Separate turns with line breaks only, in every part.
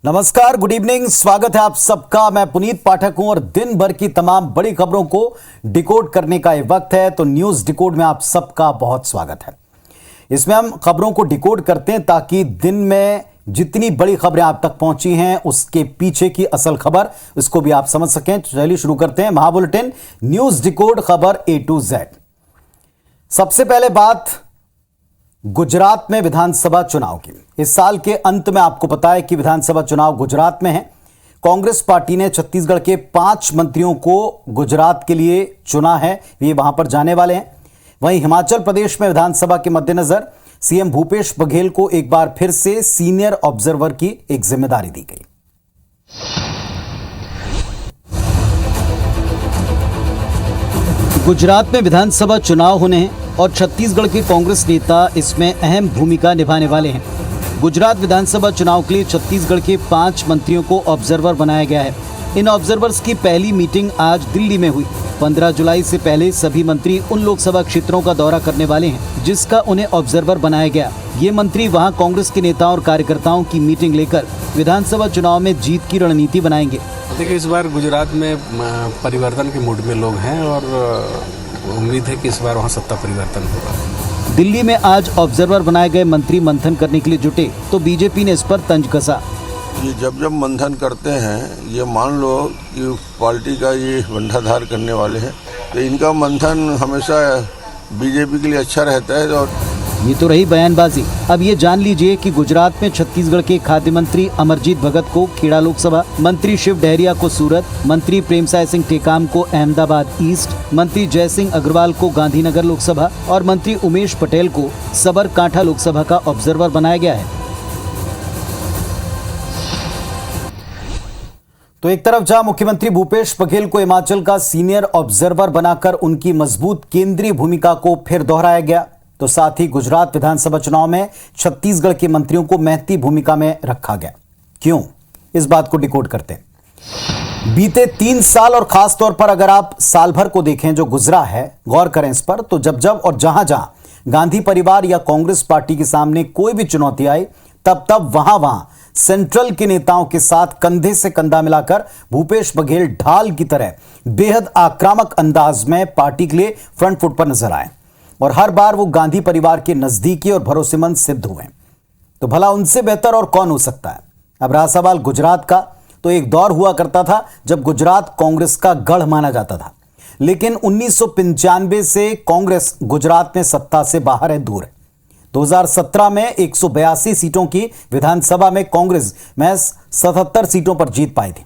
नमस्कार, good evening. स्वागत है आप सबका। मैं पुनीत पाठक हूं और दिन भर की तमाम बड़ी खबरों को डिकोड करने का ये वक्त है, तो न्यूज डिकोड में आप सबका बहुत स्वागत है। इसमें हम खबरों को डिकोड करते हैं ताकि दिन में जितनी बड़ी खबरें आप तक पहुंची हैं उसके पीछे की असल खबर उसको भी आप समझ सकें। चलिए शुरू करते हैं महाबुलेटिन न्यूज डिकोड, खबर A to Z। सबसे पहले बात गुजरात में विधानसभा चुनाव की। इस साल के अंत में आपको पता है कि विधानसभा चुनाव गुजरात में है। कांग्रेस पार्टी ने छत्तीसगढ़ के 5 मंत्रियों को गुजरात के लिए चुना है, ये वहां पर जाने वाले हैं। वहीं हिमाचल प्रदेश में विधानसभा के मद्देनजर सीएम भूपेश बघेल को एक बार फिर से सीनियर ऑब्जर्वर की एक जिम्मेदारी दी गई। गुजरात में विधानसभा चुनाव होने हैं और छत्तीसगढ़ के कांग्रेस नेता इसमें अहम भूमिका निभाने वाले हैं। गुजरात विधानसभा चुनाव के लिए छत्तीसगढ़ के 5 मंत्रियों को ऑब्जर्वर बनाया गया है। इन ऑब्जर्वर्स की पहली मीटिंग आज दिल्ली में हुई। 15 जुलाई से पहले सभी मंत्री उन लोकसभा क्षेत्रों का दौरा करने वाले हैं जिसका उन्हें ऑब्जर्वर बनाया गया। ये मंत्री वहां कांग्रेस के नेताओं और कार्यकर्ताओं की मीटिंग लेकर विधानसभा चुनाव में जीत की रणनीति बनाएंगे।
देखिए, इस बार गुजरात में परिवर्तन के मूड में लोग हैं और उम्मीद है कि इस बार वहाँ सत्ता परिवर्तन होगा।
दिल्ली में आज ऑब्जर्वर बनाए गए मंत्री मंथन करने के लिए जुटे तो बीजेपी ने इस पर तंज कसा।
ये जब मंथन करते हैं, ये मान लो कि पार्टी का ये बंधाधार करने वाले हैं, तो इनका मंथन हमेशा बीजेपी के लिए अच्छा रहता है। और
ये तो रही बयानबाजी। अब ये जान लीजिए कि गुजरात में छत्तीसगढ़ के खाद्य मंत्री अमरजीत भगत को खेड़ा लोकसभा, मंत्री शिव डहरिया को सूरत, मंत्री प्रेमसाय सिंह टेकाम को अहमदाबाद ईस्ट, मंत्री जयसिंह अग्रवाल को गांधीनगर लोकसभा और मंत्री उमेश पटेल को सबरकांठा लोकसभा का ऑब्जर्वर बनाया गया है। तो एक तरफ जहां मुख्यमंत्री भूपेश बघेल को हिमाचल का सीनियर ऑब्जर्वर बनाकर उनकी मजबूत केंद्रीय भूमिका को फिर दोहराया गया, तो साथ ही गुजरात विधानसभा चुनाव में छत्तीसगढ़ के मंत्रियों को महती भूमिका में रखा गया। क्यों, इस बात को डिकोड करते हैं। बीते 3 साल और खास तौर पर अगर आप साल भर को देखें जो गुजरा है, गौर करें इस पर, तो जब और जहां गांधी परिवार या कांग्रेस पार्टी के सामने कोई भी चुनौती आई तब वहां सेंट्रल के नेताओं के साथ कंधे से कंधा मिलाकर भूपेश बघेल ढाल की तरह बेहद आक्रामक अंदाज में पार्टी के लिए फ्रंट फुट पर नजर आए और हर बार वो गांधी परिवार के नजदीकी और भरोसेमंद सिद्ध हुए। तो भला उनसे बेहतर और कौन हो सकता है। अब रहा सवाल गुजरात का, तो एक दौर हुआ करता था जब गुजरात कांग्रेस का गढ़ माना जाता था, लेकिन 1995 से कांग्रेस गुजरात में सत्ता से बाहर है, दूर है। 2017 में 182 सीटों की विधानसभा में कांग्रेस महज 77 सीटों पर जीत पाई थी।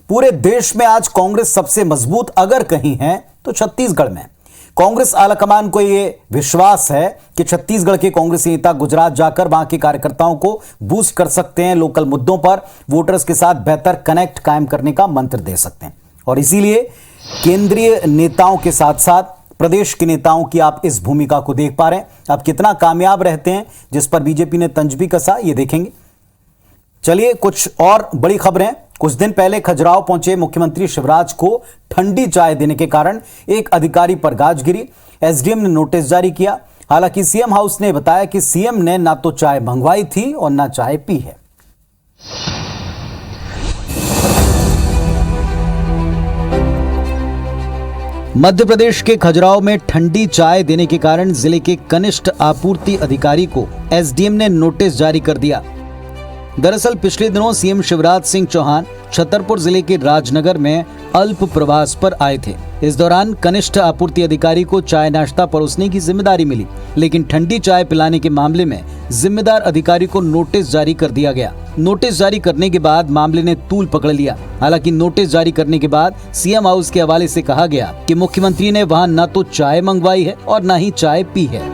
पूरे देश में आज कांग्रेस सबसे मजबूत अगर कहीं है तो छत्तीसगढ़ में। कांग्रेस आलाकमान को यह विश्वास है कि छत्तीसगढ़ के कांग्रेसी नेता गुजरात जाकर वहां के कार्यकर्ताओं को बूस्ट कर सकते हैं, लोकल मुद्दों पर वोटर्स के साथ बेहतर कनेक्ट कायम करने का मंत्र दे सकते हैं। और इसीलिए केंद्रीय नेताओं के साथ साथ प्रदेश के नेताओं की आप इस भूमिका को देख पा रहे हैं। आप कितना कामयाब रहते हैं, जिस पर बीजेपी ने तंज भी कसा, ये देखेंगे। चलिए कुछ और बड़ी खबरें। कुछ दिन पहले खजुराहो पहुंचे मुख्यमंत्री शिवराज को ठंडी चाय देने के कारण एक अधिकारी पर गाज गिरी। एसडीएम ने नोटिस जारी किया। हालांकि सीएम हाउस ने बताया कि सीएम ने ना तो चाय मंगवाई थी और ना चाय पी है। मध्य प्रदेश के खजुराहो में ठंडी चाय देने के कारण जिले के कनिष्ठ आपूर्ति अधिकारी को एसडीएम ने नोटिस जारी कर दिया। दरअसल पिछले दिनों सीएम शिवराज सिंह चौहान छतरपुर जिले के राजनगर में अल्प प्रवास पर आए थे। इस दौरान कनिष्ठ आपूर्ति अधिकारी को चाय नाश्ता परोसने की जिम्मेदारी मिली, लेकिन ठंडी चाय पिलाने के मामले में जिम्मेदार अधिकारी को नोटिस जारी कर दिया गया। नोटिस जारी करने के बाद मामले ने तूल पकड़ लिया। हालांकि नोटिस जारी करने के बाद सीएम हाउस के हवाले से कहा गया कि मुख्यमंत्री ने वहां न तो चाय मंगवाई है और न ही चाय पी है।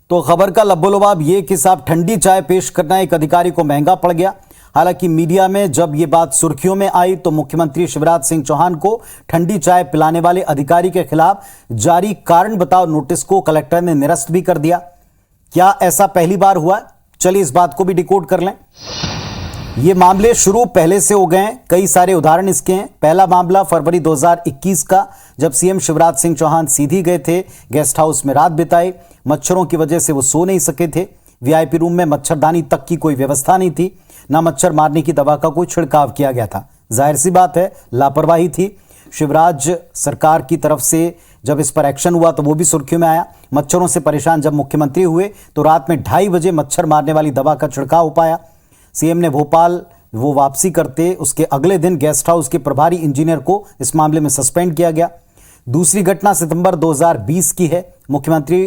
तो खबर का लब्बोलुबाब ये कि साहब ठंडी चाय पेश करना एक अधिकारी को महंगा पड़ गया। हालांकि मीडिया में जब ये बात सुर्खियों में आई तो मुख्यमंत्री शिवराज सिंह चौहान को ठंडी चाय पिलाने वाले अधिकारी के खिलाफ जारी कारण बताओ नोटिस को कलेक्टर ने निरस्त भी कर दिया। क्या ऐसा पहली बार हुआ? चलिए इस बात को भी डिकोड कर लें। ये मामले शुरू पहले से हो गए हैं, कई सारे उदाहरण इसके हैं। पहला मामला फरवरी 2021 का, जब सीएम शिवराज सिंह चौहान सीधी गए थे, गेस्ट हाउस में रात बिताई, मच्छरों की वजह से वो सो नहीं सके थे। वीआईपी रूम में मच्छरदानी तक की कोई व्यवस्था नहीं थी, न मच्छर मारने की दवा का कोई छिड़काव किया गया था। जाहिर सी बात है, लापरवाही थी। शिवराज सरकार की तरफ से जब इस पर एक्शन हुआ तो वो भी सुर्खियों में आया। मच्छरों से परेशान जब मुख्यमंत्री हुए तो रात में 2:30 बजे मच्छर मारने वाली दवा का छिड़काव हो पाया। सीएम ने भोपाल वो वापसी करते उसके अगले दिन गेस्ट हाउस के प्रभारी इंजीनियर को इस मामले में सस्पेंड किया गया। दूसरी घटना सितंबर 2020 की है। मुख्यमंत्री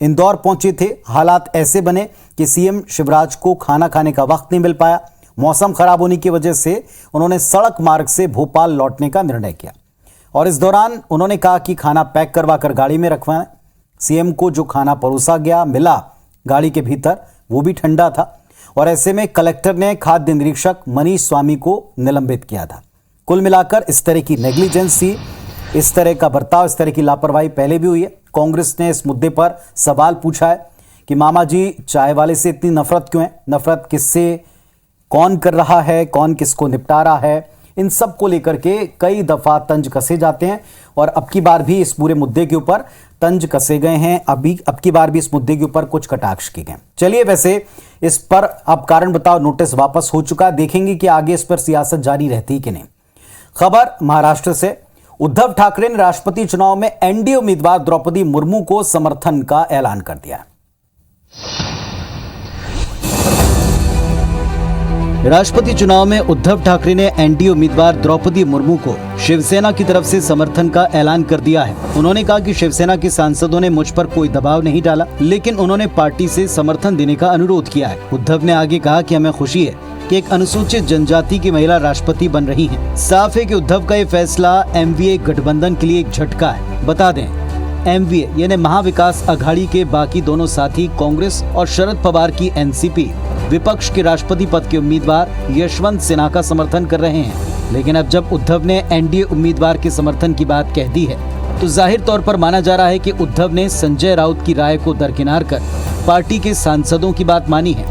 इंदौर पहुंचे थे। हालात ऐसे बने कि सीएम शिवराज को खाना खाने का वक्त नहीं मिल पाया। मौसम खराब होने की वजह से उन्होंने सड़क मार्ग से भोपाल लौटने का निर्णय किया और इस दौरान उन्होंने कहा कि खाना पैक करवा कर गाड़ी में रखवाएं। सीएम को जो खाना परोसा गया मिला गाड़ी के भीतर, वो भी ठंडा था और ऐसे में कलेक्टर ने खाद्य निरीक्षक मनीष स्वामी को निलंबित किया था। कुल मिलाकर इस तरह की नेग्लिजेंसी, इस तरह का बर्ताव, इस तरह की लापरवाही पहले भी हुई है। कांग्रेस ने इस मुद्दे पर सवाल पूछा है कि मामा जी, चाय वाले से इतनी नफरत क्यों है? नफरत किससे, कौन कर रहा है, कौन किसको निपटा रहा है, इन सब को लेकर के कई दफा तंज कसे जाते हैं और अब की बार भी इस पूरे मुद्दे के ऊपर तंज कसे गए हैं। अब की बार भी इस मुद्दे के ऊपर कुछ कटाक्ष किए गए। चलिए, वैसे इस पर अब कारण बताओ नोटिस वापस हो चुका। देखेंगे कि आगे इस पर सियासत जारी रहती कि नहीं। खबर महाराष्ट्र से। उद्धव ठाकरे ने राष्ट्रपति चुनाव में एनडीए उम्मीदवार द्रौपदी मुर्मू को समर्थन का ऐलान कर दिया। राष्ट्रपति चुनाव में उद्धव ठाकरे ने एनडीए उम्मीदवार द्रौपदी मुर्मू को शिवसेना की तरफ से समर्थन का ऐलान कर दिया है। उन्होंने कहा कि शिवसेना के सांसदों ने मुझ पर कोई दबाव नहीं डाला, लेकिन उन्होंने पार्टी से समर्थन देने का अनुरोध किया है। उद्धव ने आगे कहा कि हमें खुशी है कि एक अनुसूचित जनजाति की महिला राष्ट्रपति बन रही हैं। साफ है कि उद्धव का ये फैसला एमवीए गठबंधन के लिए एक झटका है। बता दें, एमवीए यानी महाविकास अघाड़ी के बाकी दोनों साथी कांग्रेस और शरद पवार की एनसीपी विपक्ष के राष्ट्रपति पद के उम्मीदवार यशवंत सिन्हा का समर्थन कर रहे हैं। लेकिन अब जब उद्धव ने एनडीए उम्मीदवार के समर्थन की बात कह दी है तो जाहिर तौर पर माना जा रहा है कि उद्धव ने संजय राउत की राय को दरकिनार कर पार्टी के सांसदों की बात मानी है।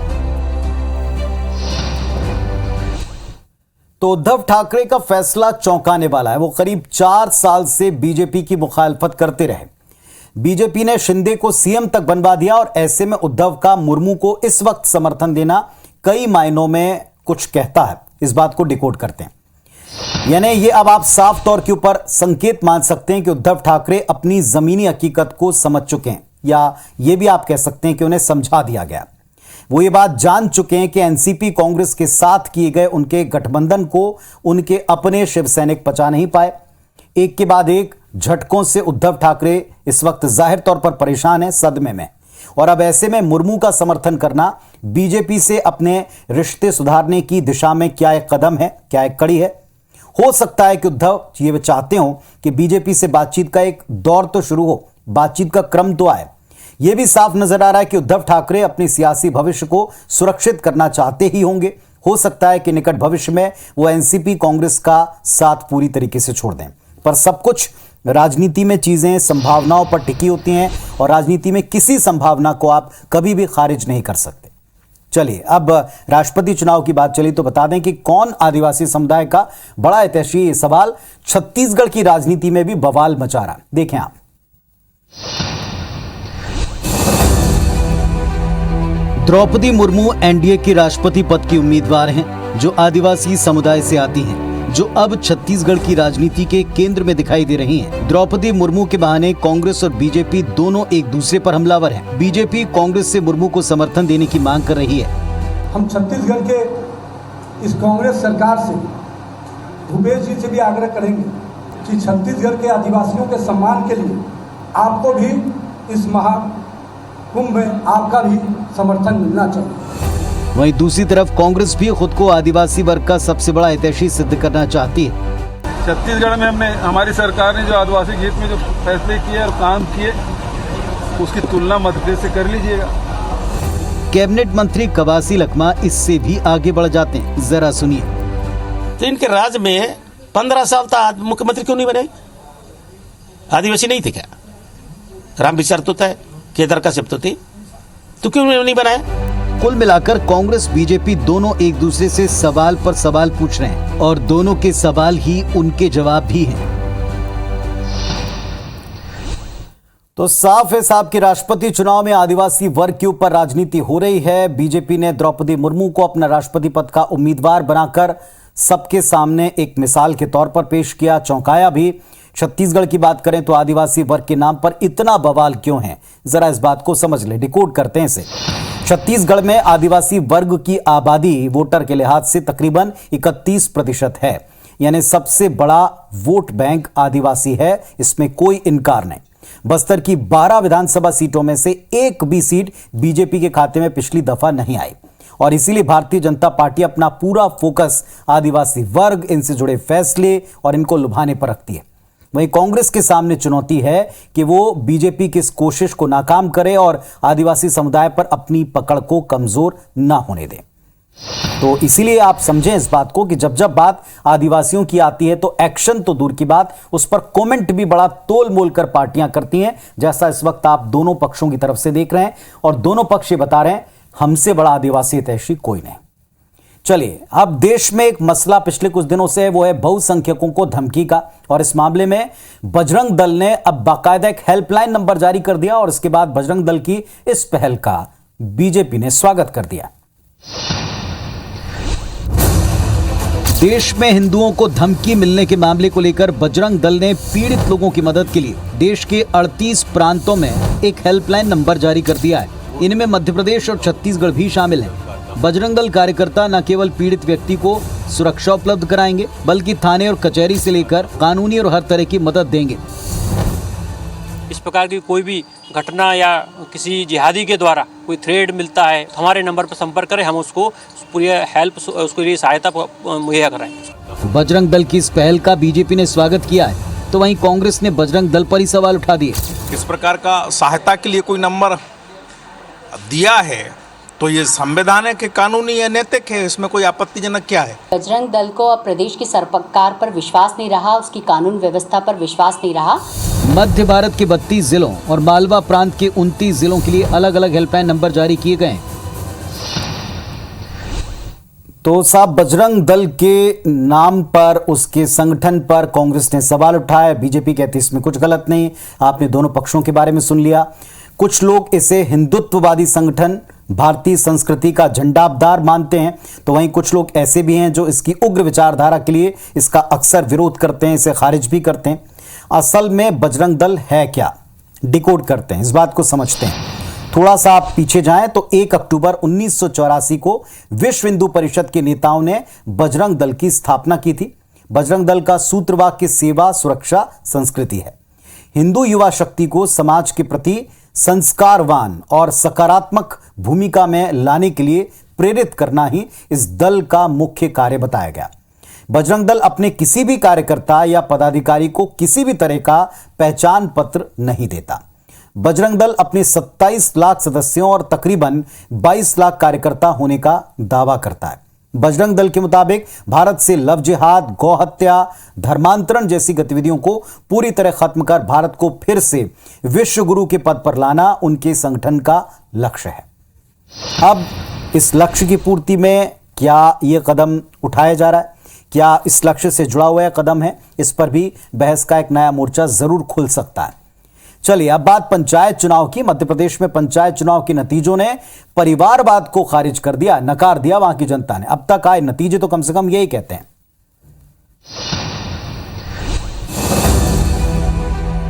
तो उद्धव ठाकरे का फैसला चौंकाने वाला है। वो करीब 4 साल से बीजेपी की मुखालफत करते रहे। बीजेपी ने शिंदे को सीएम तक बनवा दिया और ऐसे में उद्धव का मुर्मू को इस वक्त समर्थन देना कई मायनों में कुछ कहता है। इस बात को डिकोड करते हैं, यानी ये अब आप साफ तौर के ऊपर संकेत मान सकते हैं कि उद्धव ठाकरे अपनी जमीनी हकीकत को समझ चुके हैं, या ये भी आप कह सकते हैं कि उन्हें समझा दिया गया। वो ये बात जान चुके हैं कि एनसीपी कांग्रेस के साथ किए गए उनके गठबंधन को उनके अपने शिव सैनिक पचा नहीं पाए। एक के बाद एक झटकों से उद्धव ठाकरे इस वक्त जाहिर तौर पर परेशान है, सदमे में। और अब ऐसे में मुर्मू का समर्थन करना बीजेपी से अपने रिश्ते सुधारने की दिशा में क्या एक कदम है, क्या एक कड़ी है। हो सकता है कि उद्धव ये चाहते हो कि बीजेपी से बातचीत का एक दौर तो शुरू हो, बातचीत का क्रम तो आए। यह भी साफ नजर आ रहा है कि उद्धव ठाकरे अपने सियासी भविष्य को सुरक्षित करना चाहते ही होंगे। हो सकता है कि निकट भविष्य में वो एनसीपी कांग्रेस का साथ पूरी तरीके से छोड़ दें, पर सब कुछ राजनीति में चीजें संभावनाओं पर टिकी होती हैं और राजनीति में किसी संभावना को आप कभी भी खारिज नहीं कर सकते। चलिए, अब राष्ट्रपति चुनाव की बात चली तो बता दें कि कौन आदिवासी समुदाय का बड़ा ऐतिहासिक सवाल छत्तीसगढ़ की राजनीति में भी बवाल मचा रहा। देखें आप। द्रौपदी मुर्मू एनडीए की राष्ट्रपति पद की उम्मीदवार हैं, जो आदिवासी समुदाय से आती हैं, जो अब छत्तीसगढ़ की राजनीति के केंद्र में दिखाई दे रही हैं। द्रौपदी मुर्मू के बहाने कांग्रेस और बीजेपी दोनों एक दूसरे पर हमलावर हैं। बीजेपी कांग्रेस से मुर्मू को समर्थन देने की मांग कर रही है।
हम छत्तीसगढ़ के इस कांग्रेस सरकार से, भूपेश जी से भी आग्रह करेंगे कि छत्तीसगढ़ के आदिवासियों के सम्मान के लिए आपको भी इस महाकुंभ में आपका भी समर्थन मिलना चाहिए।
वहीं दूसरी तरफ कांग्रेस भी खुद को आदिवासी वर्ग का सबसे बड़ा हितैषी सिद्ध करना चाहती है।
छत्तीसगढ़ में हमारी सरकार ने जो आदिवासी हित में जो फैसले किए और काम किए, उसकी तुलना मध्य प्रदेश से कर लीजिएगा।
कैबिनेट मंत्री कवासी लखमा इससे भी आगे बढ़ जाते हैं, जरा सुनिए।
तो इनके राज्य में 15 साल तक मुख्यमंत्री क्यों नहीं बने? आदिवासी नहीं थे क्या? राम विचार तो था, केदार का शब्द तो थे, तो क्यों नहीं बनाया?
कुल मिलाकर कांग्रेस बीजेपी दोनों एक दूसरे से सवाल पर सवाल पूछ रहे हैं और दोनों के सवाल ही उनके जवाब भी हैं। तो साफ है साहब कि राष्ट्रपति चुनाव में आदिवासी वर्ग के ऊपर राजनीति हो रही है। बीजेपी ने द्रौपदी मुर्मू को अपना राष्ट्रपति पद का उम्मीदवार बनाकर सबके सामने एक मिसाल के तौर पर पेश किया, चौंकाया भी। छत्तीसगढ़ की बात करें तो आदिवासी वर्ग के नाम पर इतना बवाल क्यों है, जरा इस बात को समझ ले, डिकोड करते हैं इसे। छत्तीसगढ़ में आदिवासी वर्ग की आबादी वोटर के लिहाज से तकरीबन 31% है, यानी सबसे बड़ा वोट बैंक आदिवासी है, इसमें कोई इनकार नहीं। बस्तर की 12 विधानसभा सीटों में से एक भी सीट बीजेपी के खाते में पिछली दफा नहीं आई और इसीलिए भारतीय जनता पार्टी अपना पूरा फोकस आदिवासी वर्ग, इनसे जुड़े फैसले और इनको लुभाने पर रखती है। वहीं कांग्रेस के सामने चुनौती है कि वो बीजेपी की इस कोशिश को नाकाम करे और आदिवासी समुदाय पर अपनी पकड़ को कमजोर ना होने दे। तो इसीलिए आप समझें इस बात को कि जब जब बात आदिवासियों की आती है तो एक्शन तो दूर की बात, उस पर कमेंट भी बड़ा तोल मोल कर पार्टियां करती हैं, जैसा इस वक्त आप दोनों पक्षों की तरफ से देख रहे हैं। और दोनों पक्ष ये बता रहे हैं हमसे बड़ा आदिवासी हितैषी कोई नहीं। चलिए, अब देश में एक मसला पिछले कुछ दिनों से है, वो है बहुसंख्यकों को धमकी का। और इस मामले में बजरंग दल ने अब बाकायदा एक हेल्पलाइन नंबर जारी कर दिया और इसके बाद बजरंग दल की इस पहल का बीजेपी ने स्वागत कर दिया। देश में हिंदुओं को धमकी मिलने के मामले को लेकर बजरंग दल ने पीड़ित लोगों की मदद के लिए देश के 38 प्रांतों में एक हेल्पलाइन नंबर जारी कर दिया है। इनमें मध्य प्रदेश और छत्तीसगढ़ भी शामिल हैं। बजरंग दल कार्यकर्ता न केवल पीड़ित व्यक्ति को सुरक्षा उपलब्ध कराएंगे, बल्कि थाने और कचहरी से लेकर कानूनी और हर तरह की मदद देंगे।
इस प्रकार की कोई भी घटना या किसी जिहादी के द्वारा कोई थ्रेड मिलता है तो हमारे नंबर पर संपर्क करें, हम उसको पूरी हेल्प, उसके लिए सहायता मुहैया कराएं।
बजरंग दल की इस पहल का बीजेपी ने स्वागत किया है, तो वहीं कांग्रेस ने बजरंग दल पर ही सवाल उठा दिए।
इस प्रकार का सहायता के लिए कोई नंबर दिया है तो ये संवैधानिक है, कानूनी है, नैतिक है, इसमें कोई आपत्तिजनक क्या है?
बजरंग दल को अब प्रदेश की सरकार पर विश्वास नहीं रहा, उसकी कानून व्यवस्था पर विश्वास नहीं रहा।
मध्य भारत के 32 जिलों और मालवा प्रांत के 29 जिलों के लिए अलग अलग हेल्पलाइन नंबर जारी किए गए। तो साहब, बजरंग दल के नाम पर, उसके संगठन पर कांग्रेस ने सवाल उठाया। बीजेपी कहती इसमें कुछ गलत नहीं। आपने दोनों पक्षों के बारे में सुन लिया। कुछ लोग इसे हिंदुत्ववादी संगठन, भारतीय संस्कृति का झंडाबदार मानते हैं, तो वहीं कुछ लोग ऐसे भी हैं जो इसकी उग्र विचारधारा के लिए इसका अक्सर विरोध करते हैं, इसे खारिज भी करते हैं। असल में बजरंग दल है क्या, डिकोड करते हैं, इस बात को समझते हैं। थोड़ा सा आप पीछे जाएं तो 1 अक्टूबर 1984 को विश्व हिंदू परिषद के नेताओं ने बजरंग दल की स्थापना की थी। बजरंग दल का सूत्रवाक्य सेवा, सुरक्षा, संस्कृति है। हिंदू युवा शक्ति को समाज के प्रति संस्कारवान और सकारात्मक भूमिका में लाने के लिए प्रेरित करना ही इस दल का मुख्य कार्य बताया गया। बजरंग दल अपने किसी भी कार्यकर्ता या पदाधिकारी को किसी भी तरह का पहचान पत्र नहीं देता। बजरंग दल अपने 27 लाख सदस्यों और तकरीबन 22 लाख कार्यकर्ता होने का दावा करता है। बजरंग दल के मुताबिक भारत से लव जिहाद, गौ हत्या, धर्मांतरण जैसी गतिविधियों को पूरी तरह खत्म कर भारत को फिर से विश्व गुरु के पद पर लाना उनके संगठन का लक्ष्य है। अब इस लक्ष्य की पूर्ति में क्या यह कदम उठाया जा रहा है, क्या इस लक्ष्य से जुड़ा हुआ कदम है, इस पर भी बहस का एक नया मोर्चा जरूर खुल सकता है। चलिए, अब बात पंचायत चुनाव की। मध्य प्रदेश में पंचायत चुनाव के नतीजों ने परिवारवाद को खारिज कर दिया, नकार दिया वहां की जनता ने। अब तक आए नतीजे तो कम से कम यही कहते हैं।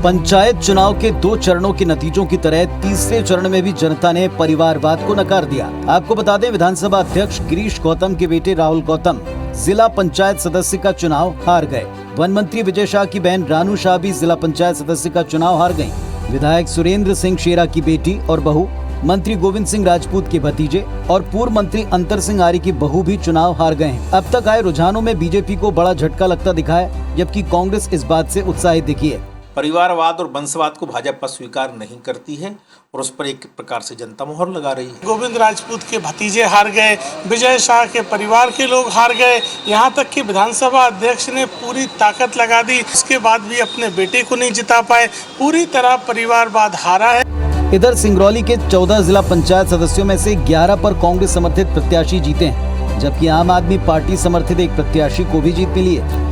पंचायत चुनाव के 2 चरणों के नतीजों की तरह तीसरे चरण में भी जनता ने परिवारवाद को नकार दिया। आपको बता दें, विधानसभा अध्यक्ष गिरीश गौतम के बेटे राहुल गौतम जिला पंचायत सदस्य का चुनाव हार गए। वन मंत्री विजय शाह की बहन रानू शाह भी जिला पंचायत सदस्य का चुनाव हार गयी। विधायक सुरेंद्र सिंह शेरा की बेटी और बहू, मंत्री गोविंद सिंह राजपूत के भतीजे और पूर्व मंत्री अंतर सिंह आर्य की बहू भी चुनाव हार गए हैं। अब तक आए रुझानों में बीजेपी को बड़ा झटका लगता दिखा है, जबकि कांग्रेस इस बात से उत्साहित दिखी है।
परिवारवाद और वंशवाद को भाजपा स्वीकार नहीं करती है और उस पर एक प्रकार से जनता मोहर लगा रही है।
गोविंद राजपूत के भतीजे हार गए, विजय शाह के परिवार के लोग हार गए, यहाँ तक कि विधानसभा अध्यक्ष ने पूरी ताकत लगा दी, उसके बाद भी अपने बेटे को नहीं जिता पाए। पूरी तरह परिवारवाद हारा है।
इधर सिंगरौली के 14 जिला पंचायत सदस्यों में से 11 पर कांग्रेस समर्थित प्रत्याशी जीते हैं, जबकि आम आदमी पार्टी समर्थित एक प्रत्याशी को भी जीत मिली है।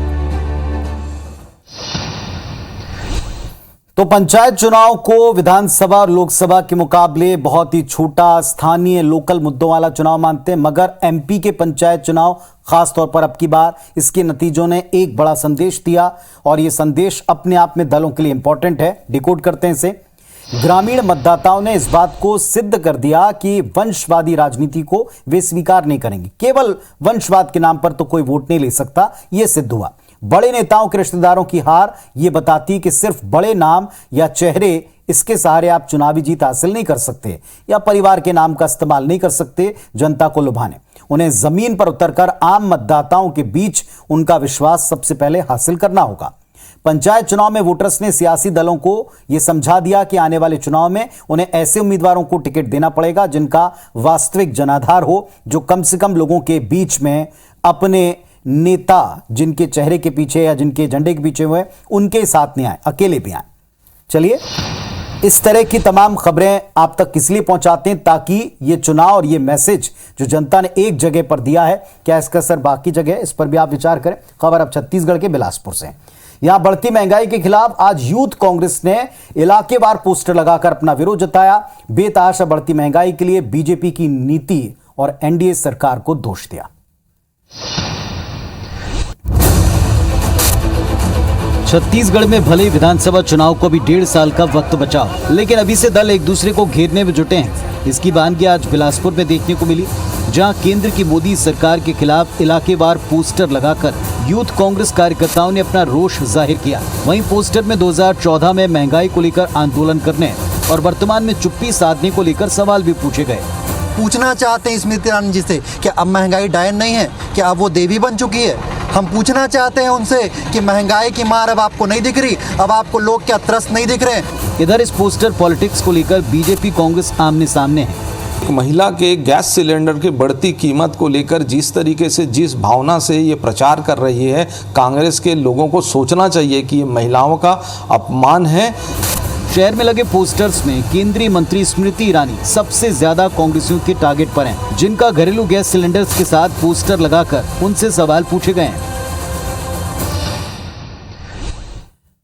तो पंचायत चुनाव को विधानसभा और लोकसभा के मुकाबले बहुत ही छोटा स्थानीय लोकल मुद्दों वाला चुनाव मानते हैं, मगर एमपी के पंचायत चुनाव खासतौर पर अब की बार इसके नतीजों ने एक बड़ा संदेश दिया और यह संदेश अपने आप में दलों के लिए इंपॉर्टेंट है। डिकोड करते हैं इसे। ग्रामीण मतदाताओं ने इस बात को सिद्ध कर दिया कि वंशवादी राजनीति को वे स्वीकार नहीं करेंगे। केवल वंशवाद के नाम पर तो कोई वोट नहीं ले सकता, यह सिद्ध हुआ। बड़े नेताओं के रिश्तेदारों की हार यह बताती कि सिर्फ बड़े नाम या चेहरे इसके सहारे आप चुनावी जीत हासिल नहीं कर सकते या परिवार के नाम का इस्तेमाल नहीं कर सकते जनता को लुभाने। उन्हें जमीन पर उतरकर आम मतदाताओं के बीच उनका विश्वास सबसे पहले हासिल करना होगा। पंचायत चुनाव में वोटर्स ने सियासी दलों को यह समझा दिया कि आने वाले चुनाव में उन्हें ऐसे उम्मीदवारों को टिकट देना पड़ेगा जिनका वास्तविक जनाधार हो, जो कम से कम लोगों के बीच में अपने नेता जिनके चेहरे के पीछे या जिनके एजेंडे के पीछे हुए उनके साथ नहीं आए, अकेले भी आए। चलिए, इस तरह की तमाम खबरें आप तक इसलिए पहुंचाते हैं ताकि ये चुनाव और ये मैसेज जो जनता ने एक जगह पर दिया है, क्या इसका असर बाकी जगह, इस पर भी आप विचार करें। खबर अब छत्तीसगढ़ के बिलासपुर से। यहां बढ़ती महंगाई के खिलाफ आज यूथ कांग्रेस ने इलाकेवार पोस्टर लगाकर अपना विरोध जताया। बेतहाशा बढ़ती महंगाई के लिए बीजेपी की नीति और एनडीए सरकार को दोष दिया। छत्तीसगढ़ में भले विधानसभा चुनाव को भी 1.5 साल का वक्त बचा हो, लेकिन अभी से दल एक दूसरे को घेरने में जुटे हैं। इसकी वानगी आज बिलासपुर में देखने को मिली, जहां केंद्र की मोदी सरकार के खिलाफ इलाकेवार पोस्टर लगाकर यूथ कांग्रेस कार्यकर्ताओं ने अपना रोष जाहिर किया। वहीं पोस्टर में 2014 में महंगाई को लेकर आंदोलन करने और वर्तमान में चुप्पी साधने को लेकर सवाल भी पूछे गए।
पूछना चाहते हैं स्मृति ईरानी जी से कि अब महंगाई डायन नहीं है, क्या अब वो देवी बन चुकी है। हम पूछना चाहते हैं उनसे कि महंगाई की मार अब आपको नहीं दिख रही, अब आपको लोग क्या त्रस्त नहीं दिख रहे।
इधर इस पोस्टर पॉलिटिक्स को लेकर बीजेपी कांग्रेस आमने सामने है।
महिला के गैस सिलेंडर की बढ़ती कीमत को लेकर जिस तरीके से, जिस भावना से ये प्रचार कर रही है, कांग्रेस के लोगों को सोचना चाहिए कि ये महिलाओं का अपमान है।
शहर में लगे पोस्टर्स में केंद्रीय मंत्री स्मृति ईरानी सबसे ज्यादा कांग्रेसियों के टारगेट पर हैं, जिनका घरेलू गैस सिलेंडर्स के साथ पोस्टर लगाकर उनसे सवाल पूछे गए हैं।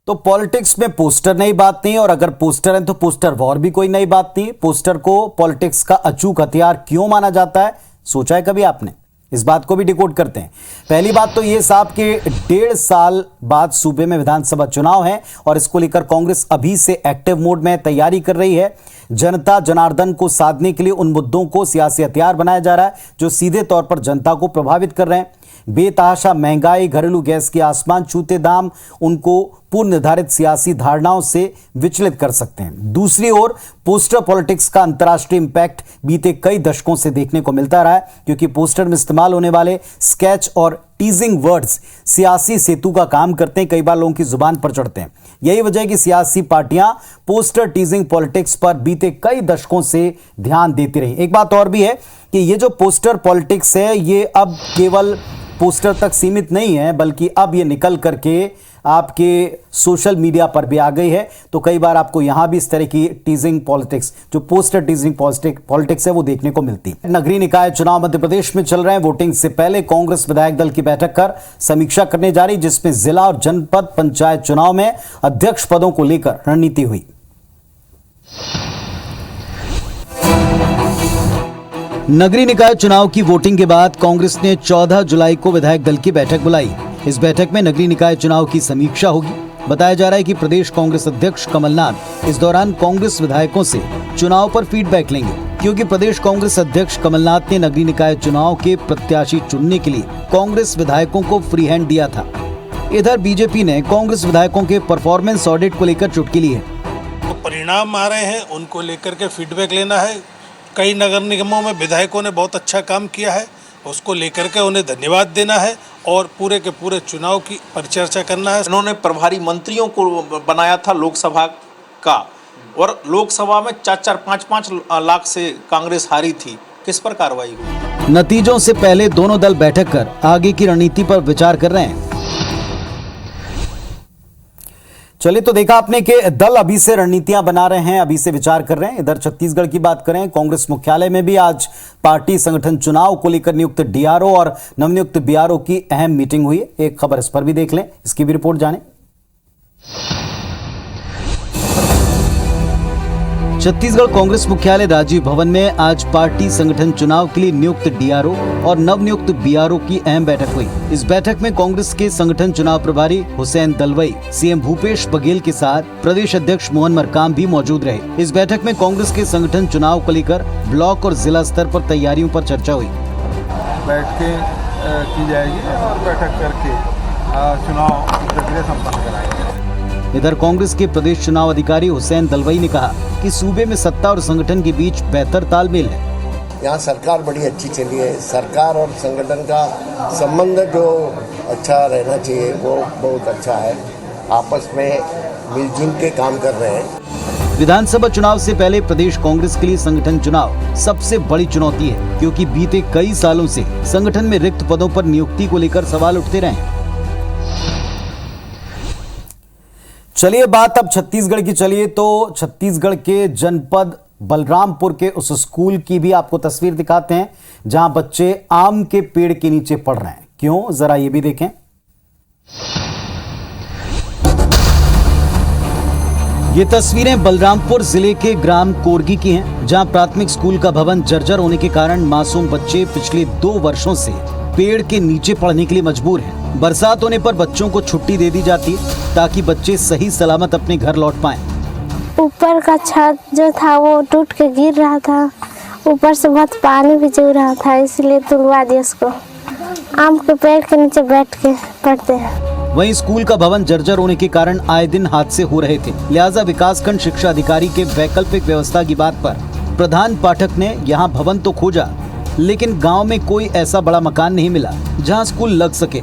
तो पॉलिटिक्स में पोस्टर नई बात नहीं, और अगर पोस्टर है तो पोस्टर वॉर भी कोई नई बात नहीं। पोस्टर को पॉलिटिक्स का अचूक हथियार क्यों माना जाता है, सोचा है कभी आपने? इस बात को भी डिकोड करते हैं। पहली बात तो ये साहब कि 1.5 साल बाद सूबे में विधानसभा चुनाव है और इसको लेकर कांग्रेस अभी से एक्टिव मोड में तैयारी कर रही है। जनता जनार्दन को साधने के लिए उन मुद्दों को सियासी हथियार बनाया जा रहा है जो सीधे तौर पर जनता को प्रभावित कर रहे हैं। बेतहाशा महंगाई, घरेलू गैस के आसमान छूते दाम उनको पूर्व निर्धारित सियासी धारणाओं से विचलित कर सकते हैं। दूसरी ओर पोस्टर पॉलिटिक्स का अंतर्राष्ट्रीय इंपैक्ट बीते कई दशकों से देखने को मिलता रहा है, क्योंकि पोस्टर में इस्तेमाल होने वाले स्केच और टीजिंग वर्ड्स सियासी सेतु का काम करते हैं, कई बार लोगों की जुबान पर चढ़ते हैं। यही वजह है कि सियासी पार्टियां पोस्टर टीजिंग पॉलिटिक्स पर बीते कई दशकों से ध्यान देती रही। एक बात और भी है कि ये जो पोस्टर पॉलिटिक्स है, ये अब केवल पोस्टर तक सीमित नहीं है, बल्कि अब ये निकल करके आपके सोशल मीडिया पर भी आ गई है। तो कई बार आपको यहां भी इस तरह की टीजिंग पॉलिटिक्स, जो पोस्टर टीजिंग पॉलिटिक्स है, वो देखने को मिलती है। नगरीय निकाय चुनाव मध्य प्रदेश में चल रहे हैं। वोटिंग से पहले कांग्रेस विधायक दल की बैठक कर समीक्षा करने जा रही, जिसमें जिला और जनपद पंचायत चुनाव में अध्यक्ष पदों को लेकर रणनीति हुई। नगरीय निकाय चुनाव की वोटिंग के बाद कांग्रेस ने 14 जुलाई को विधायक दल की बैठक बुलाई। इस बैठक में नगरीय निकाय चुनाव की समीक्षा होगी। बताया जा रहा है कि प्रदेश कांग्रेस अध्यक्ष कमलनाथ इस दौरान कांग्रेस विधायकों से चुनाव पर फीडबैक लेंगे, क्योंकि प्रदेश कांग्रेस अध्यक्ष कमलनाथ ने नगरीय निकाय चुनाव के प्रत्याशी चुनने के लिए कांग्रेस विधायकों को फ्री हैंड दिया था। इधर बीजेपी ने कांग्रेस विधायकों के परफॉर्मेंस ऑडिट को लेकर चुटकी ली है।
तो परिणाम आ रहे हैं, उनको लेकर के फीडबैक लेना है। कई नगर निगमों में विधायकों ने बहुत अच्छा काम किया है, उसको लेकर के उन्हें धन्यवाद देना है और पूरे के पूरे चुनाव की परिचर्चा करना है।
उन्होंने प्रभारी मंत्रियों को बनाया था लोकसभा का, और लोकसभा में 4-5 लाख से कांग्रेस हारी थी। किस पर कार्रवाई हुई?
नतीजों से पहले दोनों दल बैठक कर आगे की रणनीति पर विचार कर रहे हैं। चलिए, तो देखा आपने कि दल अभी से रणनीतियां बना रहे हैं, अभी से विचार कर रहे हैं। इधर छत्तीसगढ़ की बात करें, कांग्रेस मुख्यालय में भी आज पार्टी संगठन चुनाव को लेकर नियुक्त डीआरओ और नवनियुक्त बीआरओ की अहम मीटिंग हुई। एक खबर इस पर भी देख लें, इसकी भी रिपोर्ट जानें। छत्तीसगढ़ कांग्रेस मुख्यालय राजीव भवन में आज पार्टी संगठन चुनाव के लिए नियुक्त डीआरओ और नवनियुक्त बीआरओ की अहम बैठक हुई। इस बैठक में कांग्रेस के संगठन चुनाव प्रभारी हुसैन दलवई, सीएम भूपेश बघेल के साथ प्रदेश अध्यक्ष मोहन मरकाम भी मौजूद रहे। इस बैठक में कांग्रेस के संगठन चुनाव को लेकर ब्लॉक और जिला स्तर पर तैयारियों पर चर्चा हुई।
बैठकें की जाएगी और बैठक करके चुनाव की प्रक्रिया संपन्न कराएंगे।
इधर कांग्रेस के प्रदेश चुनाव अधिकारी हुसैन दलवई ने कहा कि सूबे में सत्ता और संगठन के बीच बेहतर तालमेल है।
यहाँ सरकार बड़ी अच्छी चली है। सरकार और संगठन का संबंध जो अच्छा रहना चाहिए वो बहुत अच्छा है। आपस में मिलजुल के काम कर रहे हैं।
विधानसभा चुनाव से पहले प्रदेश कांग्रेस के लिए संगठन चुनाव सबसे बड़ी चुनौती है, क्योंकि बीते कई सालों से संगठन में रिक्त पदों पर नियुक्ति को लेकर सवाल उठते रहे हैं। चलिए बात अब छत्तीसगढ़ की चलिए तो छत्तीसगढ़ के जनपद बलरामपुर के उस स्कूल की भी आपको तस्वीर दिखाते हैं जहां बच्चे आम के पेड़ के नीचे पढ़ रहे हैं। क्यों, जरा ये भी देखें। ये तस्वीरें बलरामपुर जिले के ग्राम कोरगी की हैं, जहां प्राथमिक स्कूल का भवन जर्जर होने के कारण मासूम बच्चे पिछले 2 वर्षों से पेड़ के नीचे पढ़ने के लिए मजबूर हैं। बरसात होने पर बच्चों को छुट्टी दे दी जाती है ताकि बच्चे सही सलामत अपने घर लौट पाएं।
ऊपर का छत जो था वो टूट के गिर रहा था, ऊपर से बहुत पानी भी गिर रहा था, इसलिए तुड़वा दिया उसको। आम के पेड़ के नीचे बैठ के पढ़ते हैं।
वहीं स्कूल का भवन जर्जर होने के कारण आए दिन हादसे हो रहे थे, लिहाजा विकासखंड शिक्षा अधिकारी के वैकल्पिक व्यवस्था की बात पर प्रधान पाठक ने यहाँ भवन तो खोजा, लेकिन गांव में कोई ऐसा बड़ा मकान नहीं मिला जहां स्कूल लग सके।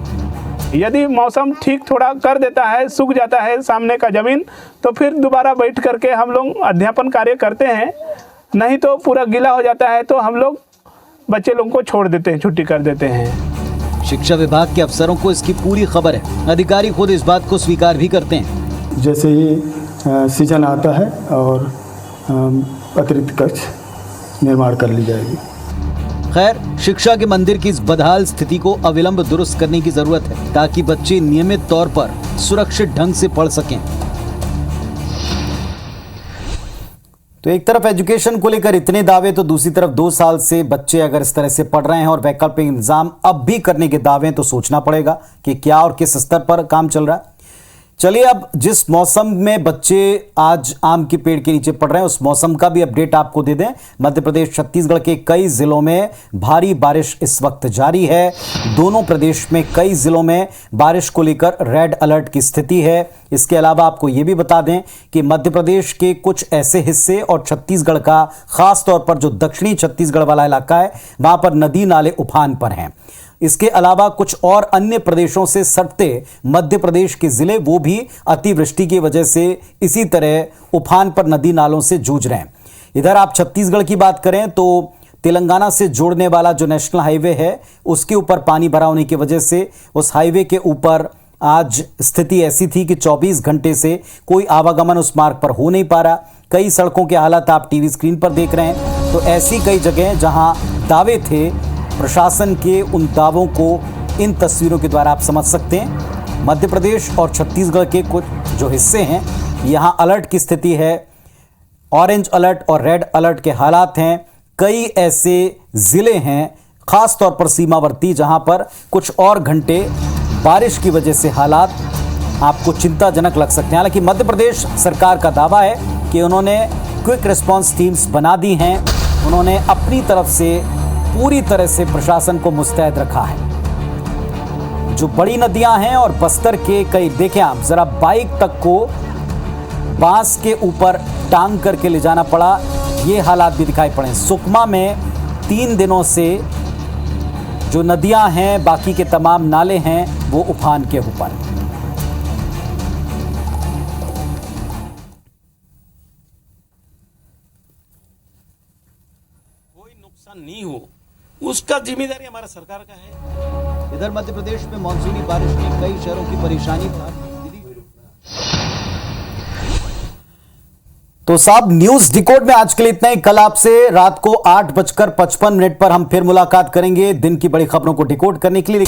यदि मौसम ठीक थोड़ा कर देता है, सूख जाता है सामने का जमीन, तो फिर दोबारा बैठ करके हम लोग अध्यापन कार्य करते हैं। नहीं तो पूरा गीला हो जाता है तो हम लोग बच्चे लोगों को छोड़ देते हैं, छुट्टी कर देते हैं।
शिक्षा विभाग के अफसरों को इसकी पूरी खबर है। अधिकारी खुद इस बात को स्वीकार भी करते हैं।
जैसे ही सीजन आता है और अतिरिक्त कक्ष निर्माण कर ली जाएगी।
खैर, शिक्षा के मंदिर की इस बदहाल स्थिति को अविलंब दुरुस्त करने की जरूरत है ताकि बच्चे नियमित तौर पर सुरक्षित ढंग से पढ़ सकें। तो एक तरफ एजुकेशन को लेकर इतने दावे तो दूसरी तरफ 2 साल से बच्चे अगर इस तरह से पढ़ रहे हैं और वैकल्पिक इंतजाम अब भी करने के दावे, तो सोचना पड़ेगा कि क्या और किस स्तर पर काम चल रहा है। चलिए अब जिस मौसम में बच्चे आज आम के पेड़ के नीचे पड़ रहे हैं उस मौसम का भी अपडेट आपको दे दें। मध्य प्रदेश छत्तीसगढ़ के कई जिलों में भारी बारिश इस वक्त जारी है। दोनों प्रदेश में कई जिलों में बारिश को लेकर रेड अलर्ट की स्थिति है। इसके अलावा आपको यह भी बता दें कि मध्य प्रदेश के कुछ ऐसे हिस्से और छत्तीसगढ़ का खास तौर पर जो दक्षिणी छत्तीसगढ़ वाला इलाका है वहां पर नदी नाले उफान पर हैं। इसके अलावा कुछ और अन्य प्रदेशों से सटते मध्य प्रदेश के जिले वो भी अतिवृष्टि की वजह से इसी तरह उफान पर नदी नालों से जूझ रहे हैं। इधर आप छत्तीसगढ़ की बात करें तो तेलंगाना से जोड़ने वाला जो नेशनल हाईवे है उसके ऊपर पानी भरा होने की वजह से उस हाईवे के ऊपर आज स्थिति ऐसी थी कि 24 घंटे से कोई आवागमन उस मार्ग पर हो नहीं पा रहा। कई सड़कों के हालात आप टीवी स्क्रीन पर देख रहे हैं। तो ऐसी कई जगह जहां दावे थे, प्रशासन के उन दावों को इन तस्वीरों के द्वारा आप समझ सकते हैं। मध्य प्रदेश और छत्तीसगढ़ के कुछ जो हिस्से हैं यहां अलर्ट की स्थिति है, ऑरेंज अलर्ट और रेड अलर्ट के हालात हैं। कई ऐसे जिले हैं खास तौर पर सीमावर्ती जहां पर कुछ और घंटे बारिश की वजह से हालात आपको चिंताजनक लग सकते हैं। हालांकि मध्य प्रदेश सरकार का दावा है कि उन्होंने क्विक रिस्पांस टीम्स बना दी हैं। उन्होंने अपनी तरफ से पूरी तरह से प्रशासन को मुस्तैद रखा है। जो बड़ी नदियां हैं और बस्तर के कई, देखें आप जरा, बाइक तक को बांस के ऊपर टांग करके ले जाना पड़ा, ये हालात भी दिखाई पड़े। सुकमा में 3 दिनों से जो नदियां हैं, बाकी के तमाम नाले हैं, वो उफान के ऊपर।
कोई नुकसान नहीं हो उसका जिम्मेदारी हमारा सरकार का है।
इधर मध्य प्रदेश में मानसूनी बारिश ने कई शहरों की परेशानी तो साहब न्यूज डिकोड में आज के लिए इतना ही। कल आपसे रात को 8:55 पर हम फिर मुलाकात करेंगे दिन की बड़ी खबरों को डिकोड करने के लिए।